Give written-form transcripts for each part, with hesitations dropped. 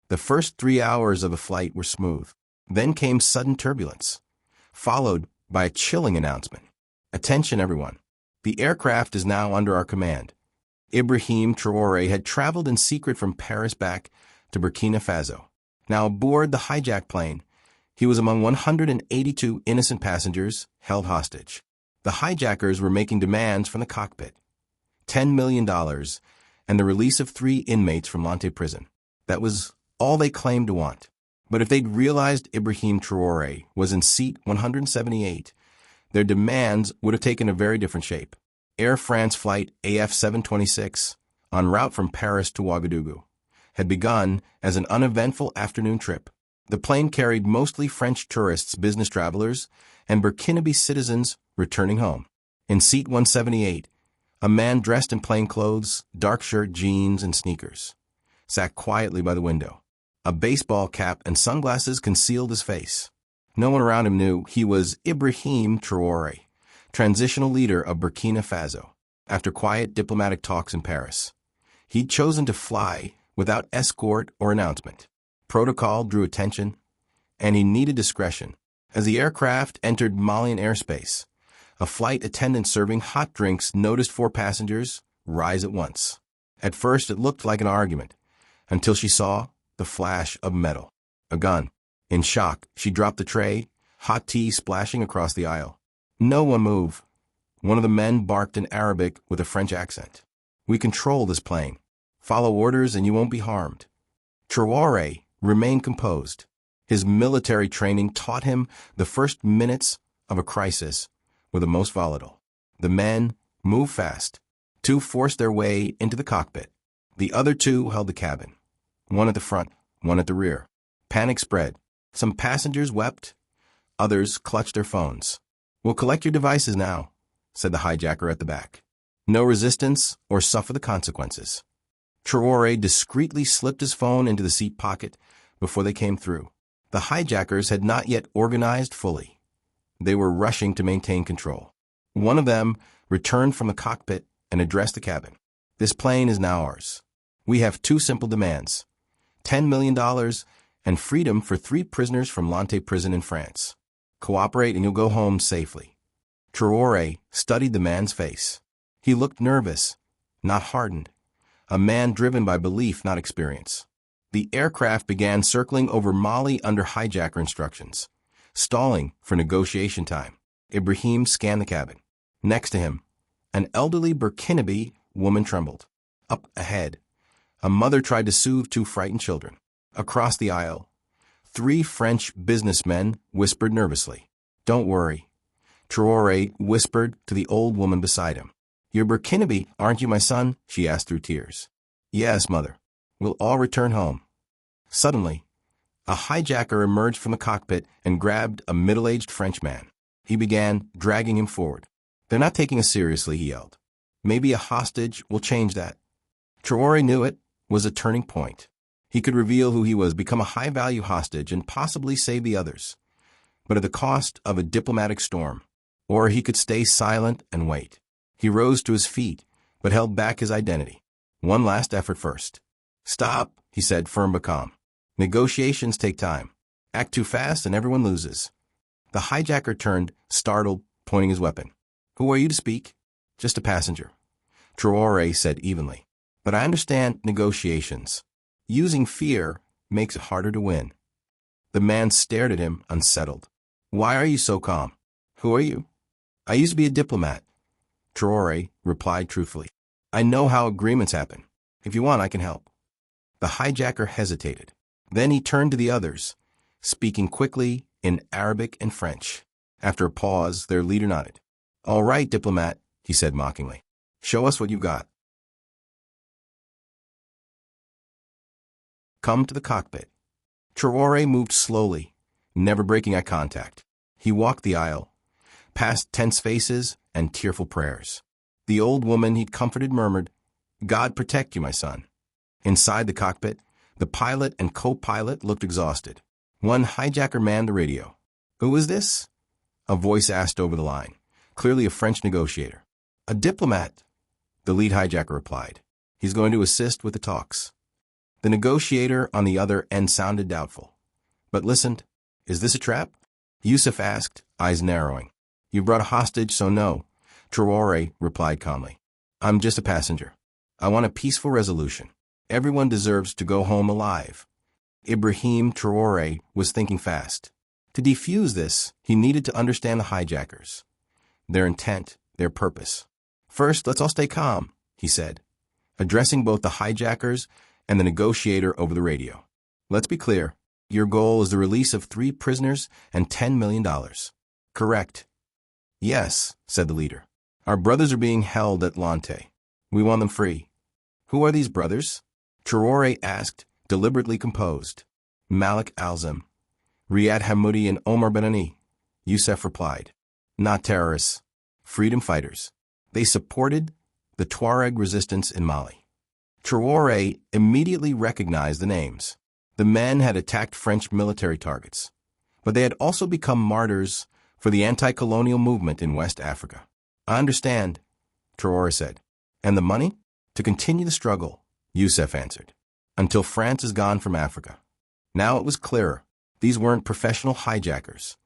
The first 3 hours of the flight were smooth. Then came sudden turbulence, followed by a chilling announcement. Attention, everyone. The aircraft is now under our command. Ibrahim Traoré had traveled in secret from Paris back to Burkina Faso. Now aboard the hijacked plane, he was among 182 innocent passengers held hostage. The hijackers were making demands from the cockpit: $10 million and the release of 3 inmates from Lante prison. That was all they claimed to want. But if they'd realized Ibrahim Traoré was in seat 178, their demands would have taken a very different shape. Air France flight AF 726, en route from Paris to Ouagadougou, had begun as an uneventful afternoon trip. The plane carried mostly French tourists, business travelers, and Burkinabe citizens returning home. In seat 178, a man dressed in plain clothes, dark shirt, jeans, and sneakers, sat quietly by the window. A baseball cap and sunglasses concealed his face. No one around him knew he was Ibrahim Traoré, transitional leader of Burkina Faso. After quiet diplomatic talks in Paris, he'd chosen to fly without escort or announcement. Protocol drew attention, and he needed discretion. As the aircraft entered Malian airspace, a flight attendant serving hot drinks noticed 4 passengers rise at once. At first, it looked like an argument, until she saw the flash of metal. A gun. In shock, she dropped the tray, hot tea splashing across the aisle. "No one move." One of the men barked in Arabic with a French accent. "We control this plane. Follow orders and you won't be harmed." Traoré remained composed. His military training taught him the first minutes of a crisis were the most volatile. The men moved fast. 2 forced their way into the cockpit. The other 2 held the cabin. One at the front, one at the rear. Panic spread. Some passengers wept. Others clutched their phones. "We'll collect your devices now," said the hijacker at the back. "No resistance or suffer the consequences." Traoré discreetly slipped his phone into the seat pocket before they came through. The hijackers had not yet organized fully. They were rushing to maintain control. One of them returned from the cockpit and addressed the cabin. "This plane is now ours. We have 2 simple demands: $10 million and freedom for 3 prisoners from Lante prison in France. Cooperate and you'll go home safely." Traoré studied the man's face. He looked nervous, not hardened. A man driven by belief, not experience. The aircraft began circling over Mali under hijacker instructions, stalling for negotiation time. Ibrahim scanned the cabin. Next to him, an elderly Burkinabe woman trembled. Up ahead, a mother tried to soothe 2 frightened children. Across the aisle, 3 French businessmen whispered nervously. "Don't worry," Traoré whispered to the old woman beside him. "You're Burkinabe, aren't you, my son?" she asked through tears. "Yes, mother. We'll all return home." Suddenly, a hijacker emerged from the cockpit and grabbed a middle-aged French man. He began dragging him forward. "They're not taking us seriously," he yelled. "Maybe a hostage will change that." Traoré knew it was a turning point. He could reveal who he was, become a high-value hostage, and possibly save the others, but at the cost of a diplomatic storm. Or he could stay silent and wait. He rose to his feet, but held back his identity. One last effort first. "Stop," he said, firm but calm. "Negotiations take time. Act too fast and everyone loses." The hijacker turned, startled, pointing his weapon. "Who are you to speak?" "Just a passenger," Traoré said evenly. "But I understand negotiations. Using fear makes it harder to win." The man stared at him, unsettled. "Why are you so calm?" "Who are you?" "I used to be a diplomat," Traoré replied truthfully. "I know how agreements happen. If you want, I can help." The hijacker hesitated. Then he turned to the others, speaking quickly in Arabic and French. After a pause, their leader nodded. "All right, diplomat," he said mockingly. "Show us what you've got." "Come to the cockpit." Traoré moved slowly, never breaking eye contact. He walked the aisle, past tense faces and tearful prayers. The old woman he'd comforted murmured, "God protect you, my son." Inside the cockpit, the pilot and co-pilot looked exhausted. One hijacker manned the radio. "Who is this?" a voice asked over the line, clearly a French negotiator. "A diplomat," the lead hijacker replied. "He's going to assist with the talks." The negotiator on the other end sounded doubtful, but listened. Is this a trap? Yusuf asked, eyes narrowing. You brought a hostage, so no. Traoré replied calmly. I'm just a passenger. I want a peaceful resolution. Everyone deserves to go home alive. Ibrahim Traoré was thinking fast. To defuse this, he needed to understand the hijackers, their intent, their purpose. First, let's all stay calm, he said, addressing both the hijackers and the negotiator over the radio. Let's be clear. Your goal is the release of 3 prisoners and $10 million. Correct. Yes, said the leader. Our brothers are being held at Lante. We want them free. Who are these brothers? Traoré asked, deliberately composed. Malik Alzam, Riyad Hamoudi and Omar Benani. Yusuf replied. Not terrorists. Freedom fighters. They supported the Tuareg resistance in Mali. Traoré immediately recognized the names. The men had attacked French military targets, but they had also become martyrs for the anti-colonial movement in West Africa. I understand, Traoré said. And the money? To continue the struggle, Yusuf answered, until France is gone from Africa. Now it was clearer. These weren't professional hijackers.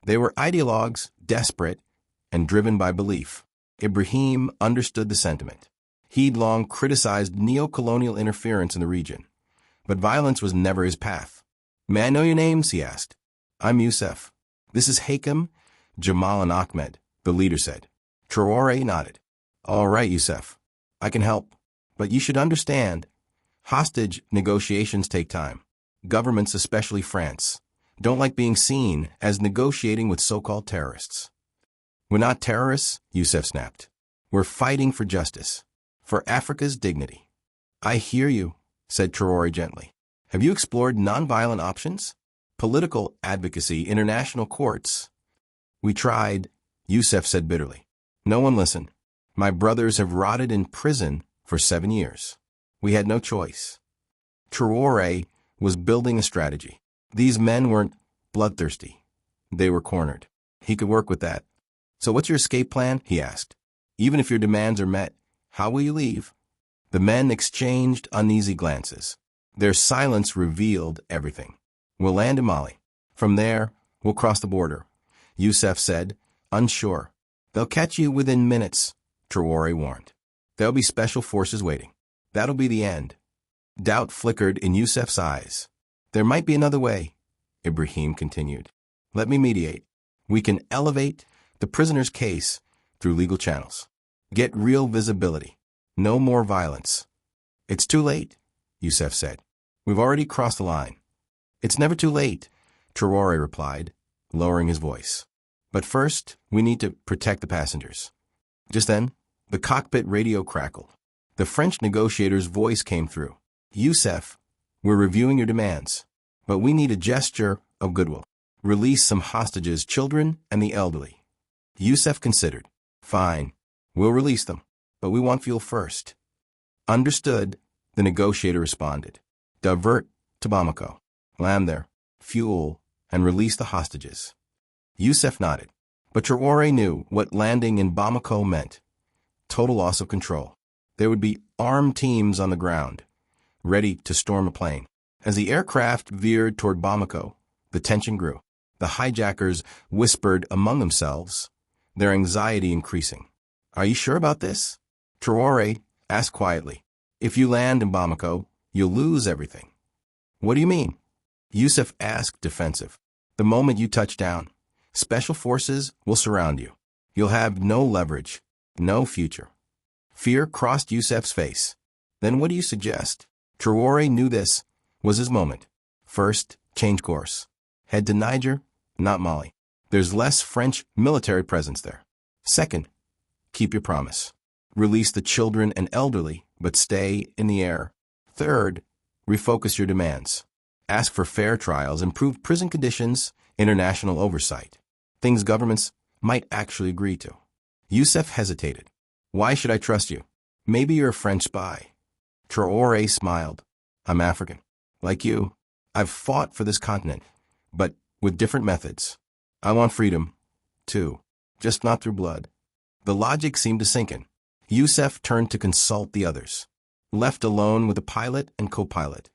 They were ideologues, desperate and driven by belief. Ibrahim understood the sentiment. He'd long criticized neo-colonial interference in the region, but violence was never his path. May I know your names? He asked. I'm Yusuf. This is Hakim, Jamal, and Ahmed, the leader said. Traoré nodded. All right, Yusuf. I can help, but you should understand, hostage negotiations take time. Governments, especially France, don't like being seen as negotiating with so-called terrorists. We're not terrorists, Yusuf snapped. We're fighting for justice, for Africa's dignity. I hear you, said Traoré gently. Have you explored nonviolent options? Political advocacy, international courts? We tried, Yusuf said bitterly. No one listened. My brothers have rotted in prison for 7 years. We had no choice. Traoré was building a strategy. These men weren't bloodthirsty. They were cornered. He could work with that. So what's your escape plan? He asked. Even if your demands are met, how will you leave? The men exchanged uneasy glances. Their silence revealed everything. We'll land in Mali. From there, we'll cross the border, Yusuf said, unsure. They'll catch you within minutes, Traoré warned. There'll be special forces waiting. That'll be the end. Doubt flickered in Yusuf's eyes. There might be another way, Ibrahim continued. Let me mediate. We can elevate the prisoner's case through legal channels. Get real visibility. No more violence. It's too late, Yusuf said. We've already crossed the line. It's never too late, Traoré replied, lowering his voice. But first, we need to protect the passengers. Just then, the cockpit radio crackled. The French negotiator's voice came through. Yusuf, we're reviewing your demands, but we need a gesture of goodwill. Release some hostages, children and the elderly. Yusuf considered. Fine, we'll release them, but we want fuel first. Understood, the negotiator responded. Divert to Bamako. Land there, fuel, and release the hostages. Yusuf nodded, but Traoré knew what landing in Bamako meant. Total loss of control. There would be armed teams on the ground, ready to storm a plane. As the aircraft veered toward Bamako, the tension grew. The hijackers whispered among themselves, their anxiety increasing. Are you sure about this? Traoré asked quietly. If you land in Bamako, you'll lose everything. What do you mean? Yusuf asked, defensive. The moment you touch down, special forces will surround you. You'll have no leverage, no future. Fear crossed Yusuf's face. Then what do you suggest? Traoré knew this was his moment. First, change course. Head to Niger, not Mali. There's less French military presence there. Second, keep your promise. Release the children and elderly, but stay in the air. Third, refocus your demands. Ask for fair trials, improved prison conditions, international oversight. Things governments might actually agree to. Yusuf hesitated. Why should I trust you? Maybe you're a French spy. Traoré smiled. I'm African. Like you, I've fought for this continent, but with different methods. I want freedom, too, just not through blood. The logic seemed to sink in. Yusuf turned to consult the others. Left alone with the pilot and co-pilot,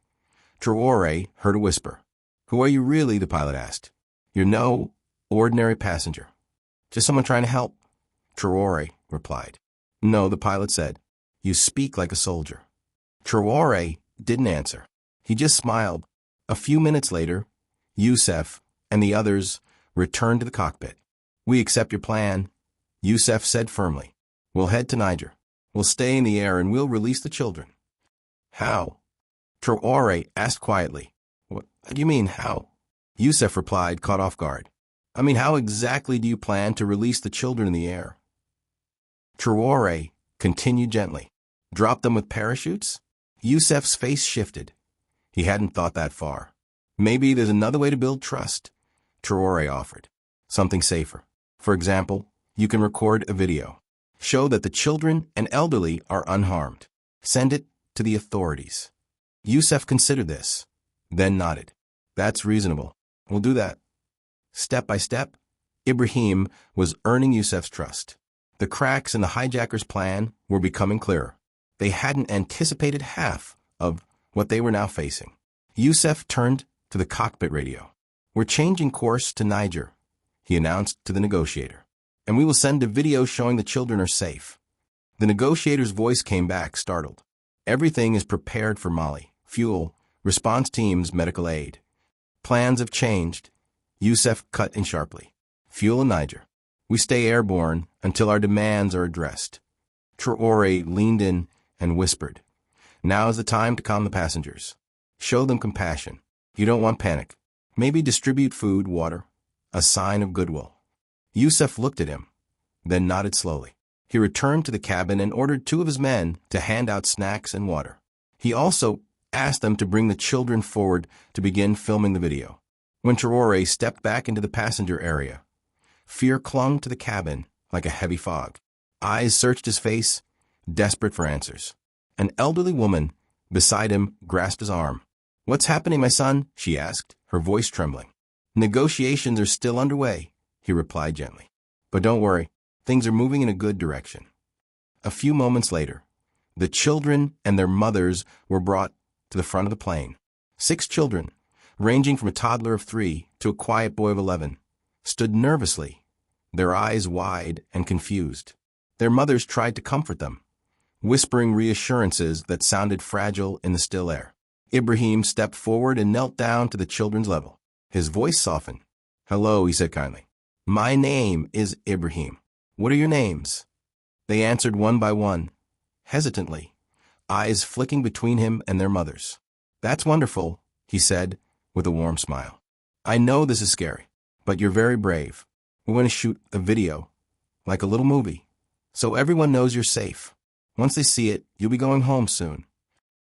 Traoré heard a whisper. "Who are you really?" the pilot asked. "You're no ordinary passenger. Just someone trying to help," Traoré replied. "No," the pilot said. "You speak like a soldier." Traoré didn't answer. He just smiled. A few minutes later, Youssef and the others returned to the cockpit. "We accept your plan," Youssef said firmly. "We'll head to Niger. We'll stay in the air and we'll release the children." "How?" Traoré asked quietly. What do you mean, how?" Youssef replied, caught off guard. "I mean, how exactly do you plan to release the children in the air?" Traoré continued gently. "Drop them with parachutes?" Youssef's face shifted. He hadn't thought that far. "Maybe there's another way to build trust," Traoré offered. "Something safer. For example, you can record a video. Show that the children and elderly are unharmed. Send it to the authorities." Youssef considered this, then nodded. "That's reasonable. We'll do that." Step by step, Ibrahim was earning Youssef's trust. The cracks in the hijackers' plan were becoming clearer. They hadn't anticipated half of what they were now facing. Youssef turned to the cockpit radio. "We're changing course to Niger," he announced to the negotiator. "And we will send a video showing the children are safe." The negotiator's voice came back, startled. "Everything is prepared for Mali. Fuel, response teams, medical aid. Plans have changed." Youssef cut in sharply. "Fuel in Niger. We stay airborne until our demands are addressed." Traoré leaned in and whispered, "Now is the time to calm the passengers. Show them compassion. You don't want panic. Maybe distribute food, water, a sign of goodwill." Youssef looked at him, then nodded slowly. He returned to the cabin and ordered 2 of his men to hand out snacks and water. He also asked them to bring the children forward to begin filming the video. When Traoré stepped back into the passenger area, fear clung to the cabin like a heavy fog. Eyes searched his face, desperate for answers. An elderly woman beside him grasped his arm. "What's happening, my son?" she asked, her voice trembling. "Negotiations are still underway," he replied gently. "But don't worry, things are moving in a good direction." A few moments later, the children and their mothers were brought to the front of the plane. 6 children, ranging from a toddler of 3 to a quiet boy of 11, stood nervously, their eyes wide and confused. Their mothers tried to comfort them, whispering reassurances that sounded fragile in the still air. Ibrahim stepped forward and knelt down to the children's level. His voice softened. "Hello," he said kindly. "My name is Ibrahim. What are your names?" They answered one by one, hesitantly, eyes flicking between him and their mothers. "That's wonderful," he said with a warm smile. "I know this is scary, but you're very brave. We're going to shoot a video, like a little movie, so everyone knows you're safe. Once they see it, you'll be going home soon."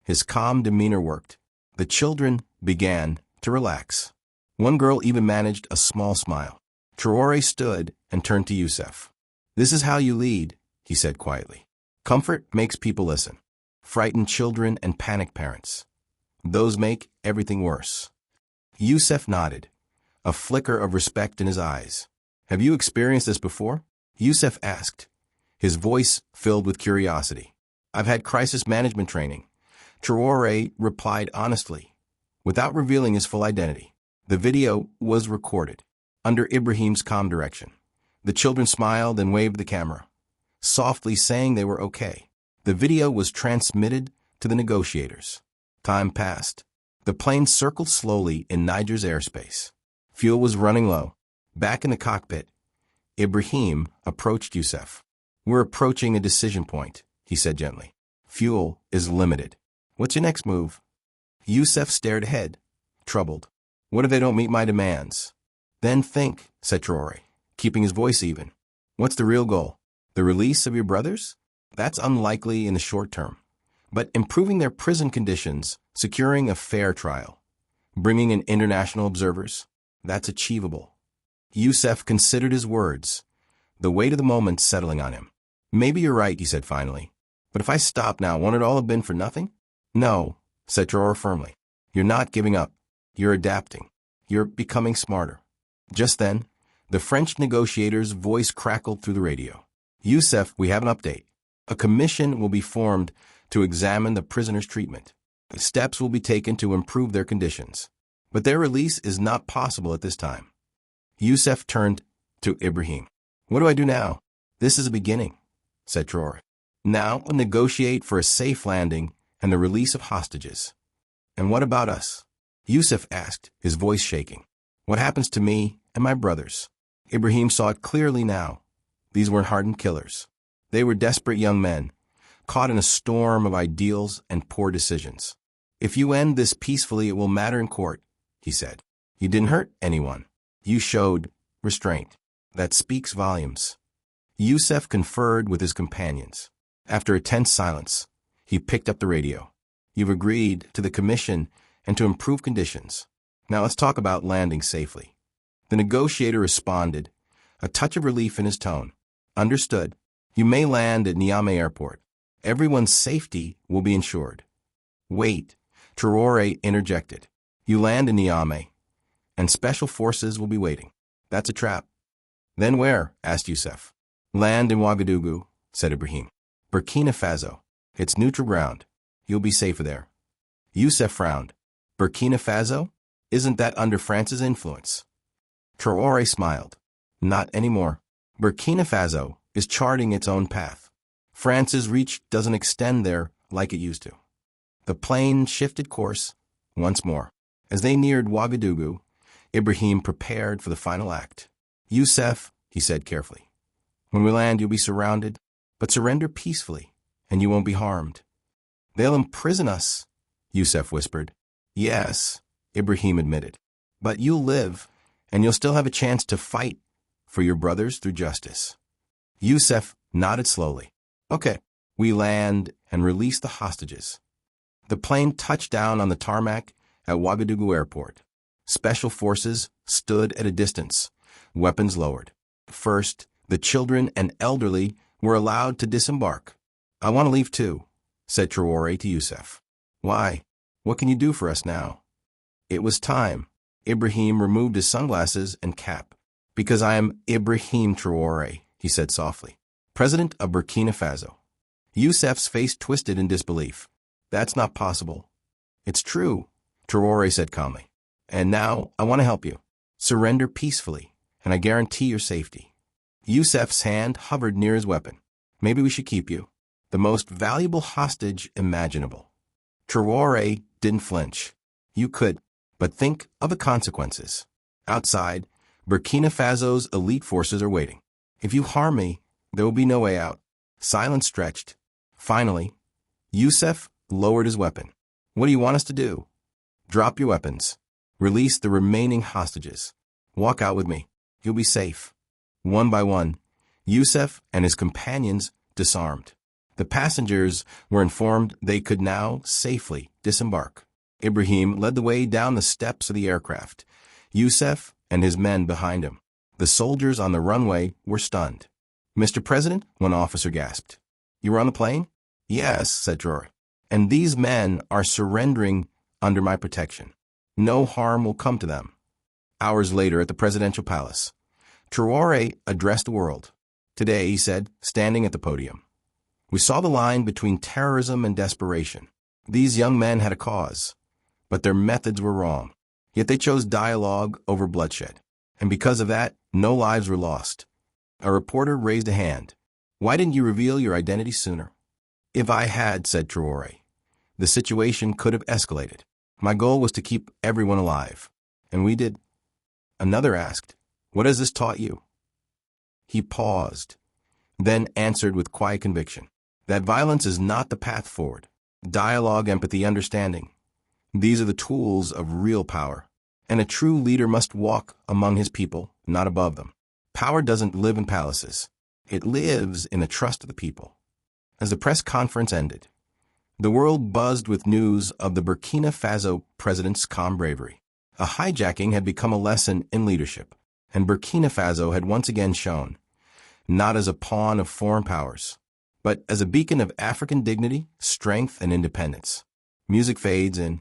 His calm demeanor worked. The children began to relax. One girl even managed a small smile. Traoré stood and turned to Youssef. "This is how you lead," he said quietly. "Comfort makes people listen. Frightened children and panicked parents, those make everything worse." Youssef nodded, a flicker of respect in his eyes. "Have you experienced this before?" Youssef asked, his voice filled with curiosity. "I've had crisis management training," Traoré replied honestly, without revealing his full identity. The video was recorded, under Ibrahim's calm direction. The children smiled and waved the camera, softly saying they were okay. The video was transmitted to the negotiators. Time passed. The plane circled slowly in Niger's airspace. Fuel was running low. Back in the cockpit, Ibrahim approached Youssef. "We're approaching a decision point," he said gently. "Fuel is limited. What's your next move?" Youssef stared ahead, troubled. "What if they don't meet my demands?" "Then think," said Traoré, keeping his voice even. "What's the real goal? The release of your brothers? That's unlikely in the short term. But improving their prison conditions, securing a fair trial, bringing in international observers, that's achievable." Youssef considered his words, the weight of the moment settling on him. "Maybe you're right," he said finally. "But if I stop now, won't it all have been for nothing?" "No," said Traoré firmly. "You're not giving up. You're adapting. You're becoming smarter." Just then, the French negotiator's voice crackled through the radio. "Youssef, we have an update. A commission will be formed to examine the prisoners' treatment. Steps will be taken to improve their conditions. But their release is not possible at this time. Youssef turned to Ibrahim. What do I do now? This is a beginning, said Traoré. Now we'll negotiate for a safe landing and the release of hostages. And what about us? Youssef asked, his voice shaking. What happens to me and my brothers? Ibrahim saw it clearly now. These weren't hardened killers. They were desperate young men, caught in a storm of ideals and poor decisions. If you end this peacefully, it will matter in court, he said. You didn't hurt anyone. You showed restraint. That speaks volumes. Youssef conferred with his companions. After a tense silence, he picked up the radio. You've agreed to the commission and to improve conditions. Now let's talk about landing safely. The negotiator responded, a touch of relief in his tone. Understood. You may land at Niamey Airport. Everyone's safety will be ensured. Wait, Traoré interjected. You land in Niamey, and special forces will be waiting. That's a trap. Then where? Asked Youssef. Land in Ouagadougou, said Ibrahim. Burkina Faso. It's neutral ground. You'll be safer there. Youssef frowned. Burkina Faso? Isn't that under France's influence? Traoré smiled. Not anymore. Burkina Faso is charting its own path. France's reach doesn't extend there like it used to. The plane shifted course once more. As they neared Ouagadougou, Ibrahim prepared for the final act. Youssef, he said carefully, when we land you'll be surrounded, but surrender peacefully, and you won't be harmed. They'll imprison us, Youssef whispered. Yes, Ibrahim admitted, but you'll live, and you'll still have a chance to fight for your brothers through justice. Youssef nodded slowly. Okay, we land and release the hostages. The plane touched down on the tarmac at Ouagadougou Airport. Special forces stood at a distance, weapons lowered. First, the children and elderly were allowed to disembark. I want to leave too, said Traoré to Youssef. Why? What can you do for us now? It was time. Ibrahim removed his sunglasses and cap. Because I am Ibrahim Traoré, he said softly, President of Burkina Faso. Youssef's face twisted in disbelief. That's not possible. It's true, Traoré said calmly. And now I want to help you. Surrender peacefully, and I guarantee your safety. Youssef's hand hovered near his weapon. Maybe we should keep you. The most valuable hostage imaginable. Traoré didn't flinch. You could, but think of the consequences. Outside, Burkina Faso's elite forces are waiting. If you harm me, there will be no way out. Silence stretched. Finally, Youssef lowered his weapon. What do you want us to do? Drop your weapons. Release the remaining hostages. Walk out with me. You'll be safe. One by one, Youssef and his companions disarmed. The passengers were informed they could now safely disembark. Ibrahim led the way down the steps of the aircraft, Youssef and his men behind him. The soldiers on the runway were stunned. Mr. President, one officer gasped. You were on the plane? Yes, said Traoré. And these men are surrendering under my protection. No harm will come to them. Hours later at the presidential palace, Traoré addressed the world. Today, he said, standing at the podium, we saw the line between terrorism and desperation. These young men had a cause, but their methods were wrong. Yet they chose dialogue over bloodshed. And because of that, no lives were lost. A reporter raised a hand. Why didn't you reveal your identity sooner? If I had, said Traoré, the situation could have escalated. My goal was to keep everyone alive. And we did. Another asked, what has this taught you? He paused, then answered with quiet conviction, that violence is not the path forward. Dialogue, empathy, understanding. These are the tools of real power. And a true leader must walk among his people, not above them. Power doesn't live in palaces. It lives in the trust of the people. As the press conference ended, the world buzzed with news of the Burkina Faso president's calm bravery. A hijacking had become a lesson in leadership, and Burkina Faso had once again shown, not as a pawn of foreign powers, but as a beacon of African dignity, strength, and independence. Music fades, and